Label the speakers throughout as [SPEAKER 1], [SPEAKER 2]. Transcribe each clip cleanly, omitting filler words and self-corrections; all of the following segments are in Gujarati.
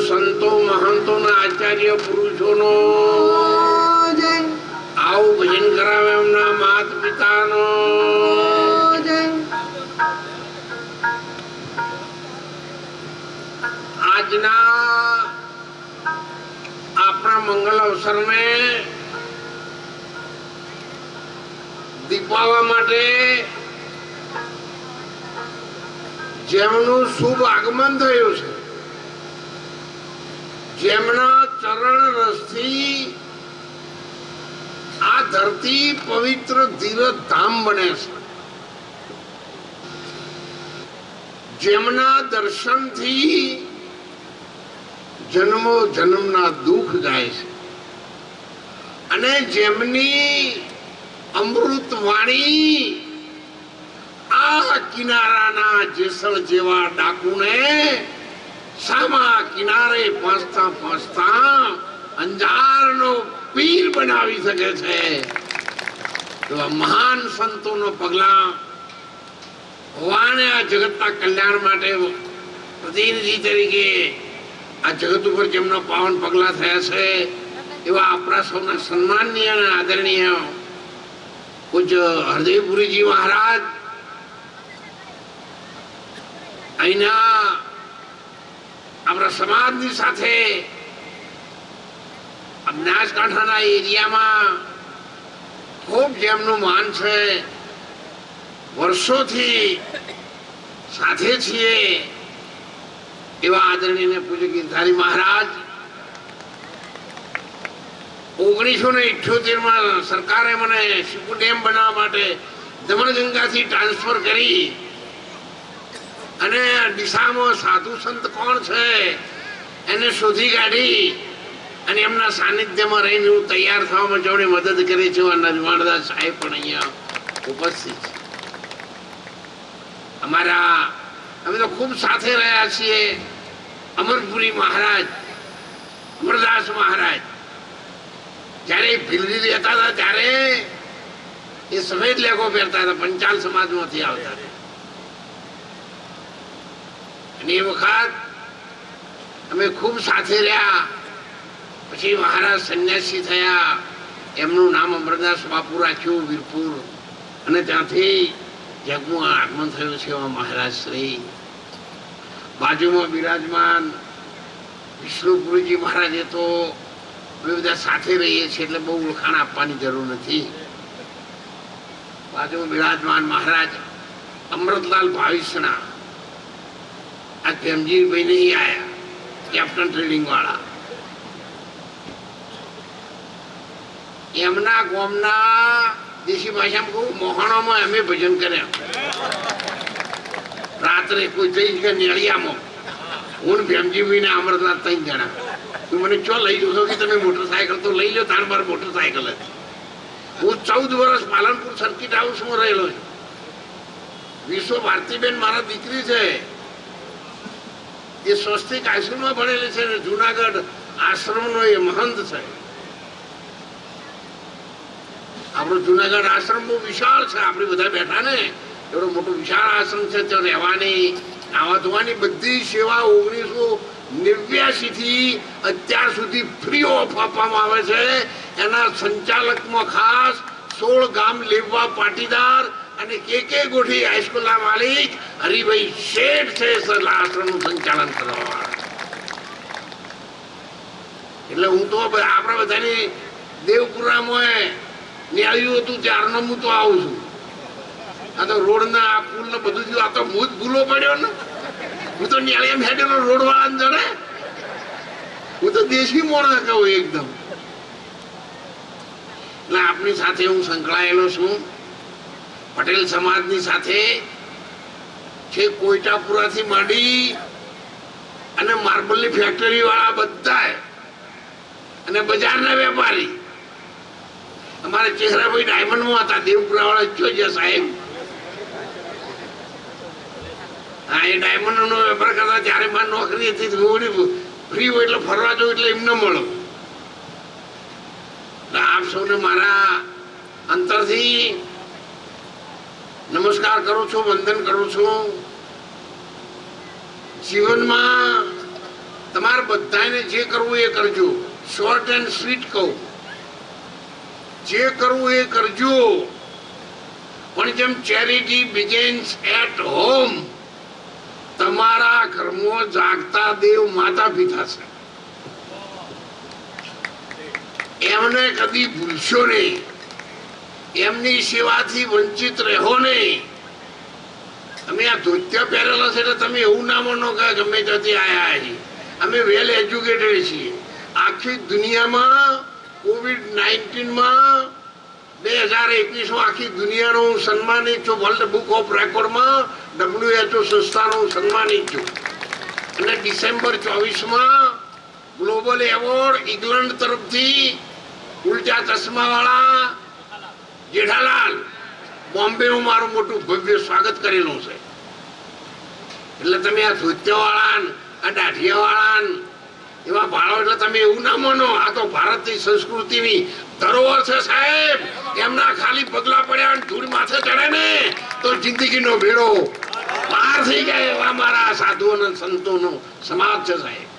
[SPEAKER 1] સંતો મહંતો ના આચાર્ય પુરુષો નો આવું ભજન કરાવે એમના માત પિતા નો આજના આપણા મંગલ અવસર में દીપાવવા માટે જેમનું શુભ આગમન થયું છે, જેમના ચરણ રસથી આ ધરતી પવિત્ર તીર્થ ધામ બને છે, જેમના દર્શનથી જન્મો જન્મના દુઃખ જાય છે અને જેમની અમૃત વાણી આ કિનારાના જેસલ જેવા ડાકુને સામા કિનારે પહોંચતા પહોંચતા અંજારનો પીર બનાવી શકે છે. તો મહાન સંતોનો પગલા ભગવાને આ જગતના કલ્યાણ માટે પ્રતિનિધિ તરીકે આ જગત ઉપર જેમના પાવન પગલા થયા છે એવા આપણા સૌના સન્માનીય અને આદરણીય પૂજ્ય હરદેવપુરીજી મહારાજ અહીંના આપણા સમાજની સાથે બનાસકાંઠાના એરિયામાં ખૂબ જેમનું માન છે, વર્ષોથી સાથે છીએ એવા આદરણીય પૂજ્ય ગીરધારી મહારાજ 1978 સરકારે મને શિપુ ડેમ બનાવવા માટે દમણગંગાથી ટ્રાન્સફર કરી અને ડીસામાં સાધુ સંત કોણ છે એને શોધી કાઢી અને એમના સાનિધ્યમાં રહીને હું તૈયાર થવામાં જોડે મદદ કરી છે. નરવાણદાસ સાહેબ પણ અહીંયા ઉપસ્થિત છે. અમારા અમે તો ખૂબ સાથે રહ્યા છીએ. અમરપુરી મહારાજ, અમરદાસ મહારાજ જયારે ભીલડી રહેતા હતા ત્યારે એ સફેદ લેગો પહેરતા હતા, પંચાલ સમાજમાંથી આવતા હતા અને એ વખત અમે ખૂબ સાથે રહ્યા. પછી મહારાજ સંન્યાસી થયા, એમનું નામ અમરદાસ બાપુ રાખ્યું વીરપુર અને ત્યાંથી જગનું આગમન થયું છે એવા મહારાજ શ્રી. બાજુમાં બિરાજમાન વિષ્ણુપુરીજી મહારાજે તો અમે બધા સાથે રહીએ છીએ એટલે બહુ ઓળખાણ આપવાની જરૂર નથી. બાજુમાં બિરાજમાન મહારાજ અમૃતલાલ ભાવિસણા, આ કેમજીભાઈ નહીં આયા, કેપ્ટન ટ્રેડિંગ વાળા, એમના ગામના દેશી ભાષામાં કહું મોહણામાં અમે ભજન કર્યા. રાત્રે કોઈ જઈ કે નેળિયામાં હું ભેમજીભાઈ ને અમરનાથ 3 જણા તું મને ચો લઈ જશો કે તમે મોટરસાયકલ તો લઈ લો, તાર મારે મોટરસાયકલ હતી. હું 14 વર્ષ પાલનપુર સર્કિટ હાઉસમાં રહેલો છું. વિશ્વ ભારતીબેન મારા દીકરી છે, એ સ્વસ્તિક આશ્રમમાં ભણેલી છે ને જુનાગઢ આશ્રમનો એ મહંત છે. આપણો જુનાગઢ આશ્રમ બહુ વિશાળ છે, આપણે બધા બેઠા ને એવડો મોટો વિશાળ આશ્રમ છે. ત્યાં રહેવાની, નાવા ધોવાની બધી સેવા 1989 થી અત્યાર સુધી ફ્રી ઓફ આપવામાં આવે છે. એના સંચાલકમાં ખાસ 16 ગામ લેવા પાટીદાર અને કે ગોઠી હાઈસ્કૂલના માલિક હરિભાઈ શેઠ છે આશ્રમનું સંચાલન કરવા. એટલે હું તો આપણા બધાની દેવપુરામાં ન્યાયું હતું ત્યારનો હું તો આવું છું. આ તો રોડ ના પુલ ને બધું થયું, આ તો હું જ ભૂલો પડ્યો ને. હું તો ન્યાય હેડેલો રોડ વાળા જણે, હું તો દેશી મોણા કહું એકદમ. એટલે આપની સાથે હું સંકળાયેલો છું, પટેલ સમાજની સાથે છે. કોઈટાપુરાથી માંડી અને માર્બલની ફેક્ટરી વાળા બધા અને બજારના વેપારી અમારે ચહેરાભાઈ ડાયમંડમાં હતા. દેવપુરા વાળા જોજે સાહેબ, હા એ ડાયમંડ નો વેપાર કરતા ત્યારે મારી નોકરી હતી. ફ્રી હોય એટલે ફરવા જવું એટલે એમને મળો. આપ સૌને મારા અંતરથી નમસ્કાર કરું છું, વંદન કરું છું. જીવનમાં તમારે બધાને જે કરવું એ કરજો. શોર્ટ એન્ડ સ્વીટ કહું, જે કરવું એ કરજો. પણ જેમ ચેરિટી બિગિન્સ એટ હોમ, તમારા ઘરમાં જાગતા દેવ માતા પિતા છે, એમને કદી ભૂલશો નહીં. એમની સેવાથી વંચિત રહો નહીં. તમે આ ધોતિયા પહેરેલા છે એટલે તમે એવું ના માનો કે ગમે ત્યાંથી આયા છીએ. અમે વેલ એજ્યુકેટેડ છીએ. આખી દુનિયામાં COVID-19માં 2021 આખી દુનિયાનો હું સન્માનિત છું. વર્લ્ડ બુક ઓફ રેકોર્ડમાં WHO સંસ્થાનો સન્માનિત છું. અને ડિસેમ્બર 24માં ગ્લોબલ એવોર્ડ ઇંગ્લેન્ડ તરફથી ઉલટા ચશ્મા વાળા જેઠાલાલ બોમ્બેમાં મારું મોટું ભવ્ય સ્વાગત કરેલું છે. એટલે તમે આ ધોતિયા વાળા, આ દાઢિયા વાળા એવા ભાળો એટલે તમે એવું ના માનો. આ તો ભારતની સંસ્કૃતિની ધરોહર છે સાહેબ. એમના ખાલી પગલા પડ્યા ધૂળ માથે ચડે ને તો જિંદગીનો ભેડો પાર થઈ જાય. એવા મારા સાધુઓ અને સંતોનો સમાજ છે સાહેબ.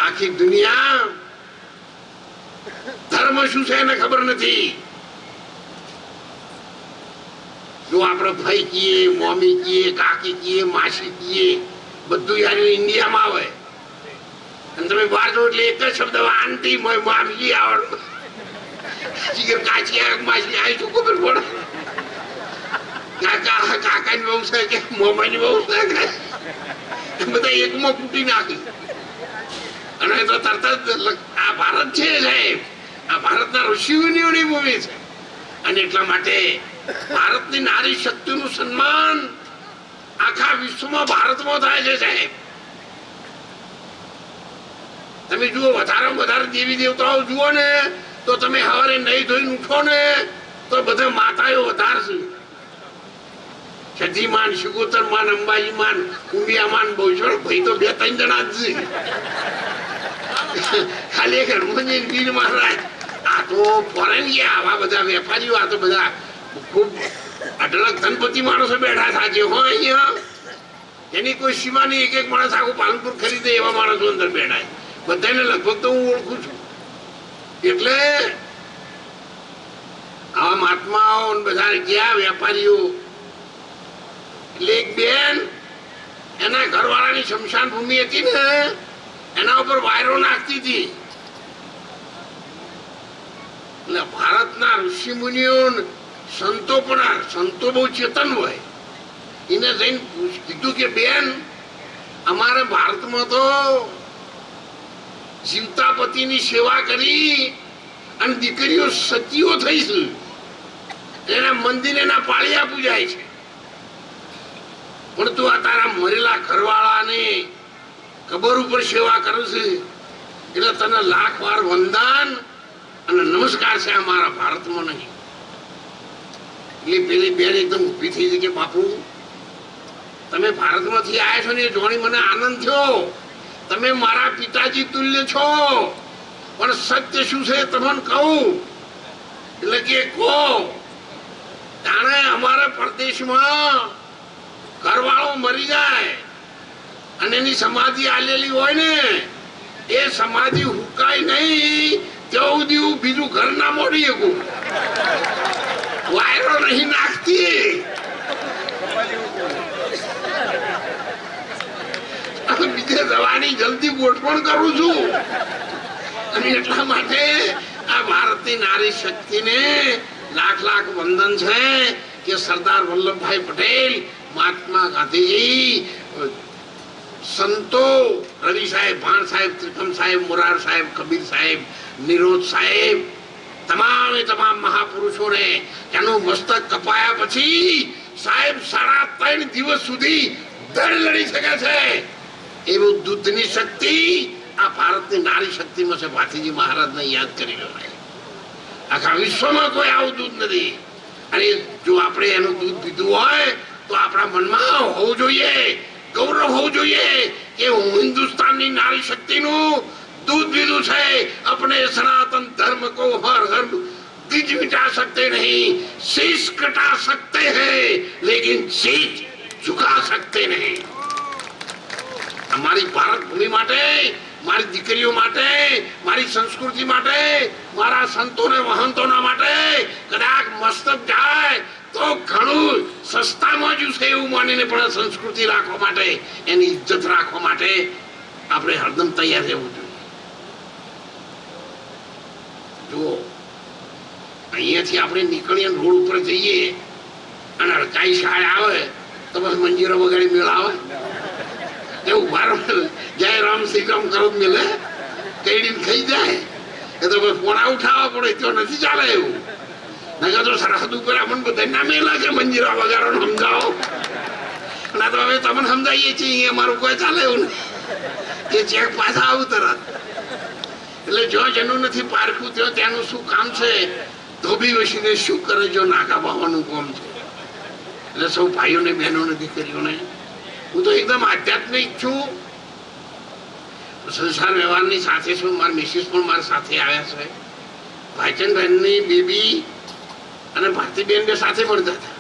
[SPEAKER 1] આખી દુનિયા ધર્મ શું છે એને ખબર નથી. જો આપણે ભાઈ કીએ, મોમી કીએ, કાકી કીએ, માસી કીએ, બધું યાર ઇન્ડિયામાં આવે. અને તમે બહાર જો એટલે એક જ શબ્દ આંટી મામી આવડ કાચી માસી આવી શું ખબર પડે. કાકાની બહુ છે કે મોમાની બહુ છે, બધા એકમાં કૂટી નાખી. અને તો તરત જ આ ભારત છે સાહેબ, આ ભારતના ઋષિમુનિઓની ભૂમિ છે. અને એટલા માટે ભારતની નારી શક્તિનું સન્માન આખા વિશ્વમાં ભારતમાં થાય છે સાહેબ. તમે જુઓ વધારે દેવી દેવતાઓ જુઓ ને તો તમે સવારે નહીં ધોઈને ઉઠો ને તો બધા માતાઓ વધારશે. સતીમાન, શિગોતરમાન, અંબાજીમાન, કુંડિયામાન, બહુચર ભાઈ તો 2-3 જણા જ છે. ખાલી એક હનુમાનજી વીર મહારાજ. આ તો ફોરેન ગયા આવા બધા વેપારીઓ, આ તો બધા ખૂબ અઢળક ધનપતિ માણસો બેઠા સાચે હો અહીંયા. એની કોઈ સીમા નહીં. એક માણસ આખું પાલનપુર ખરીદે એવા માણસો અંદર બેઠા. બધાને લગભગ તો હું ઓળખું છું. એટલે આવા મહાત્માઓ બધા ગયા વેપારીઓ. એટલે એક બેન એના ઘરવાળાની શમશાન ભૂમિ હતી ને એના ઉપર વાયરો નાખતી હતી. એટલે ભારતના ઋષિ મુનિઓ સંતો પણ, સંતો બહુ ચેતન હોય, એને જઈને કીધું કે બેન અમારે ભારતમાં તો જીવતા પતિની સેવા કરી અને દીકરીઓ સતીઓ થઈ છે. એના મંદિર એના પાળિયા પૂજાય છે. પણ તું આ તારા મરેલા ઘરવાળાને કબર ઉપર સેવા કરું છું એટલે તને લાખ વાર વંદન અને નમસ્કાર છે આ મારા ભારતમાં નહીં. એટલે પેલી બેન એકદમ ઊભી થઈ ગઈ કે બાપુ તમે ભારતમાંથી આવ્યા છો ને એ જોણી મને આનંદ થયો. તમે મારા પિતાજી તુલ્ય છો, પણ સત્ય શું છે તમને કહું. એટલે કે કહો. જાણે અમારા પ્રદેશમાં ઘરવાળો મરી જાય અને એની સમાધિ આલેલી હોય ને, એ સમાધિ હુકાય નહીં ત્યાં સુધી હું બીજું ઘર ના મોડી શકું. વાયરો નહીં નાખતી. બીજે જવાની જલ્દી ગોઠવણ કરું છું. અને એટલા માટે આ ભારતની નારી શક્તિને લાખ લાખ વંદન છે કે સરદાર વલ્લભભાઈ પટેલ, મહાત્મા ગાંધીજી, સંતો રવિ સાહેબ, ભાણ સાહેબ, ત્રિકમ સાહેબ, મોરાર સાહેબ, કબીર સાહેબ, નિરોધ સાહેબ, તમામ મહાપુરુષોને એનું મસ્તક કપાયા પછી સાહેબ 3.5 દિવસ સુધી દળ લડી શકે છે એવું દૂધની શક્તિ આ ભારતની નારી શક્તિમાં છે. ભાતીજી મહારાજને યાદ કરી લેવાય. આખા વિશ્વમાં કોઈ આવું દૂધ નથી. અને જો આપણે એનું દૂધ પીધું હોય તો આપણા મનમાં હોવું જોઈએ, ગૌરવ હોવું જોઈએ કે હું હિન્દુસ્તાનની નારી શક્તિનું दूध पीधु है. अपने सनातन धर्म को हर हर गिज मिटा सकते नहीं, शीश कटा सकते हैं लेकिन शीश झुका सकते नहीं. हमारी भारत भूमि माटे, मारी दीकरीओ माटे, मारी संस्कृति माटे, मारा संतो ने महंतो ना माटे कदाच मस्तक जाए तो घणું સસ્તામાં જ છે એવું માનીને પણ સંસ્કૃતિ રાખવા માટે, એની ઇજ્જત રાખવા માટે આપણે હરદમ તૈયાર રહેવું જોઈએ. જો અહીંયાથી આપણે નીકળીએ રોડ ઉપર જઈએ અને અડકાઈ શાળ આવે તો બસ મંજીરો વગાડી મેળ આવે. એવું બાર જય રામ શ્રી રામ કરો મેલે કઈડી ખાઈ જાય એ તો બસ પોણા ઉઠાવવા પડે તો નથી ચાલે એવું. નકર તો સરહદ ઉપર આપણને બધા ના મેલા કે મંજીરા વગાડો સમજાવો. ના તો હવે તમને સમજાવીએ છીએ અમારું કોઈ ચાલે એવું નહીં. એ ચેક પાછા આવું તરત. એટલે જો જેનું નથી પારખું ત્યાં ત્યાંનું શું કામ છે, ધોબી વસીને શું કરે જો નાકા બાવાનું કામ છે. એટલે સૌ ભાઈઓને બહેનોને દીકરીઓને હું તો એકદમ આધ્યાત્મિક છું. સંસાર વ્યવહારની સાથે છું. મારા મિસિસ પણ મારી સાથે આવ્યા છે. ભાઈચંદભાઈની બેબી અને ભારતીબેન બે સાથે ભણતા હતા.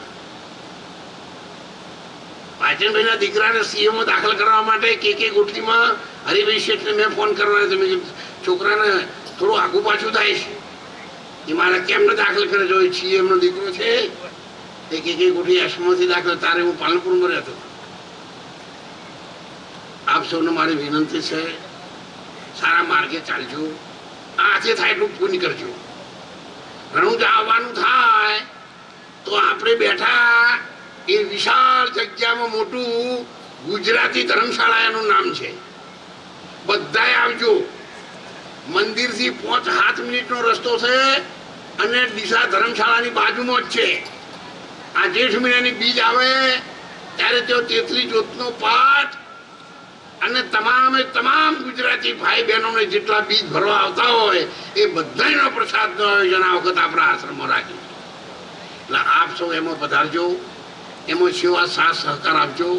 [SPEAKER 1] ભાઈચંદભાઈના દીકરાને સીએમાં દાખલ કરવા માટે કે ગોઠલીમાં હરિભાઈ શેઠને મેં ફોન કરવાનો હતો. મેં છોકરાને થોડું આગું પાછું થાય છે એ મારે કેમ ન દાખલ કરે જો સીએમનો દીકરો છે એ કે ગોઠલી આશ્રમથી દાખલ. તારે હું પાલનપુરમાં રહેતો. આપ સૌને મારી વિનંતી છે, સારા માર્ગે ચાલજો. આજે થાય એટલું પૂર્ણ કરજો. રણુજા આવવાનું થાય તો આપણે બેઠા એ વિશાળ જગ્યામાં મોટું ગુજરાતી ધર્મશાળા એનું નામ છે. બધાય આવજો. મંદિરથી 5-7 મિનિટનો રસ્તો છે અને દિશા ધર્મશાળાની બાજુમાં જ છે. આ જેઠ મહિનાની બીજ આવે ત્યારે તેઓ 33 જ્યોતનો પાઠ અને તમામ ગુજરાતી ભાઈ બહેનોને જેટલા બીજ ભરવા આવતા હોય એ બધાનો પ્રસાદનો આયોજન આ વખત આપણા આશ્રમમાં રાખ્યું. એટલે આપ સૌ એમાં પધારજો, એમાં સેવા સાથ સહકાર આપજો.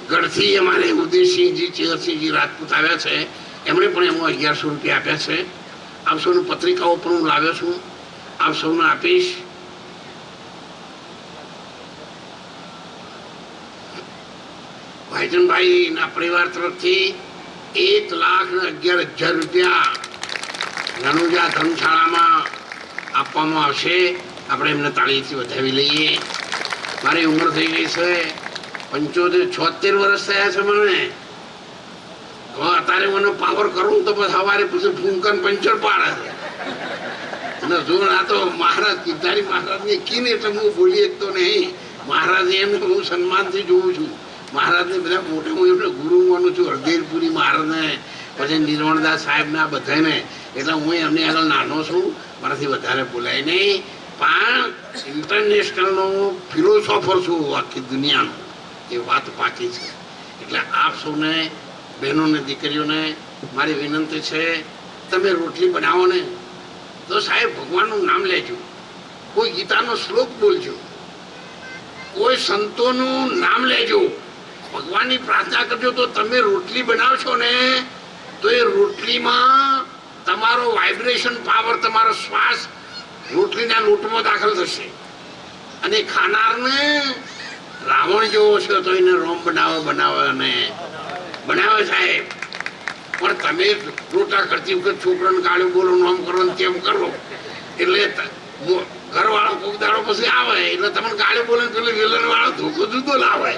[SPEAKER 1] ગઢથી અમારે ઉદયસિંહજી, ચેરસિંહજી રાજપૂત આવ્યા છે. એમણે પણ એમાં 1100 રૂપિયા આપ્યા છે. આપ સૌની પત્રિકાઓ પણ હું લાવ્યો છું, આપ સૌને આપીશ. ભાઈચંદભાઈ ના પરિવાર તરફથી 1,11,000 રૂપિયા રણુજા ધર્મશાળામાં આપવામાં આવશે. આપણે એમને તાળીથી વધાવી લઈએ. મારી ઉંમર થઈ ગઈ છે 76 વર્ષ થયા છે મને. અત્યારે મને પાવર કરું તો પછી સવારે પછી ફૂંકન પંચર પાડે છે. અને જો આ તો મહારાજ કિધારી મહારાજને કીને એટલે હું બોલી શકતો નહીં. મહારાજ એમને હું સન્માનથી જોઉં છું. મહારાજને બધા મોટા હું એમને ગુરુ માનું છું. હરદેવપુરી મહારાજને, પછી નિર્મળદાસ સાહેબને, આ બધાને. એટલે હું એમને આગળ નાનો છું, મારાથી વધારે બોલાય નહીં. પણ ઇન્ટરનેશનલનો ફિલોસોફર છું આખી દુનિયાનો, એ વાત પાકી છે. એટલે આપ સૌને, બહેનોને, દીકરીઓને મારી વિનંતી છે, તમે રોટલી બનાવો ને તો સાહેબ ભગવાનનું નામ લેજો, કોઈ ગીતાનો શ્લોક બોલજો, કોઈ સંતોનું નામ લેજો, ભગવાનની પ્રાર્થના કરજો. તો તમે રોટલી બનાવશો ને તો એ રોટલીમાં તમારો વાઇબ્રેશન પાવર, તમારો શ્વાસ રોટલીના લોટમાં દાખલ થશે. અને ખાનારને રાવણ જેવો છે તો એને રોમ બનાવે અને બનાવે સાહેબ. પણ તમે રોટા કરતી વખત છોકરાને ગાળ્યું બોલો, નામ કરો ને તેમ કરો, એટલે ઘરવાળો કોક દાડો પછી આવે એટલે તમને ગાળ્યું બોલે, પેલો વિલન વાળો ધોકો જુદો લાવે.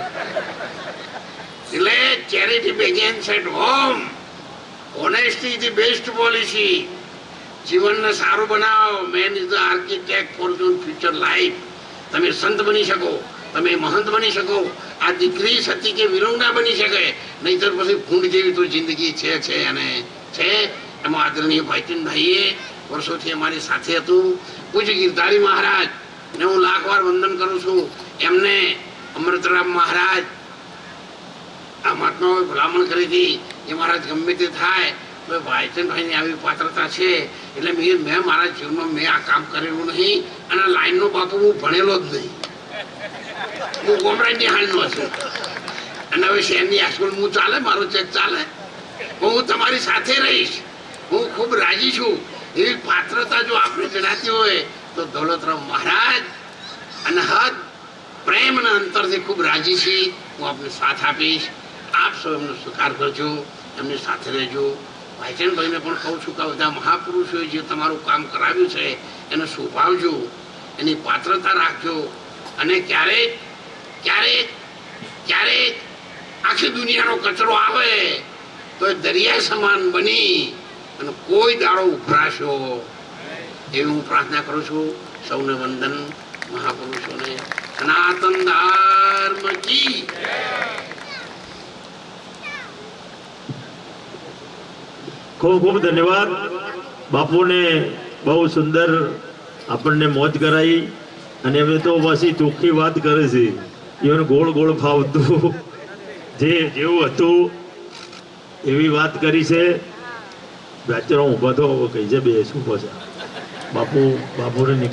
[SPEAKER 1] એટલે charity begins at home. Honesty is the best policy. જીવનને સારું બનાવો. Main is the architect for your future life. તમે સંત બની શકો, તમે મહંત બની શકો. આ દીકરી સતી કે વિરંગના બની શકે, નહીતર પછી ફૂંડ જેવી તો જિંદગી છે અને છે. એમાં આદરણીય ભાઈચંદભાઈએ વર્ષોથી અમારી સાથે હતું. પૂજ્ય ગિરધારી મહારાજ ને હું લાખ વાર વંદન કરું છું. એમને અમૃતરામ મહારાજ આ મહાત્માઓએ ભલામણ કરી હતી એ મહારાજ ગમે તે થાય તો ભાઈચંદભાઈની આવી પાત્રતા છે એટલે મેં મારા જીવનમાં મેં આ કામ કરેલું નહીં. અને લાઈનનો બાપુ હું ભણેલો જ નહીં, હું કોમરાજની હાલનો છું. અને હવે શહેરની હાઈસ્કૂલ હું ચાલે, મારો ચેક ચાલે, હું તમારી સાથે રહીશ. હું ખૂબ રાજી છું. એવી પાત્રતા જો આપણે જણાતી હોય તો દૌલતરામ મહારાજ અનહદ પ્રેમ અને અંતરથી ખૂબ રાજી છીએ. હું આપને સાથ આપીશ. આપ સૌ એમનો સ્વીકાર કરજો, એમની સાથે રહેજો. ભાઈચંદભાઈને પણ કહું છું કે બધા મહાપુરુષોએ જે તમારું કામ કરાવ્યું છે એને શોભાવજો, એની પાત્રતા રાખજો. અને ક્યારેક ક્યારેક ક્યારેક આખી દુનિયાનો કચરો આવે તો એ દરિયા સમાન બની અને કોઈ દાડો ઉભરાશો એવી હું પ્રાર્થના કરું છું. સૌને વંદન. મહાપુરુષોને સનાતન ધર્મ કી.
[SPEAKER 2] ખૂબ ખૂબ ધન્યવાદ. બાપુને બહુ સુંદર આપણને મોજ કરાવી. અને એમને તો પછી ચોખ્ખી વાત કરે છે, એને ગોળ ગોળ ફાવતું, જેવું હતું એવી વાત કરી છે. બેચરો ઊભા તો કહી છે બે શું પછી બાપુને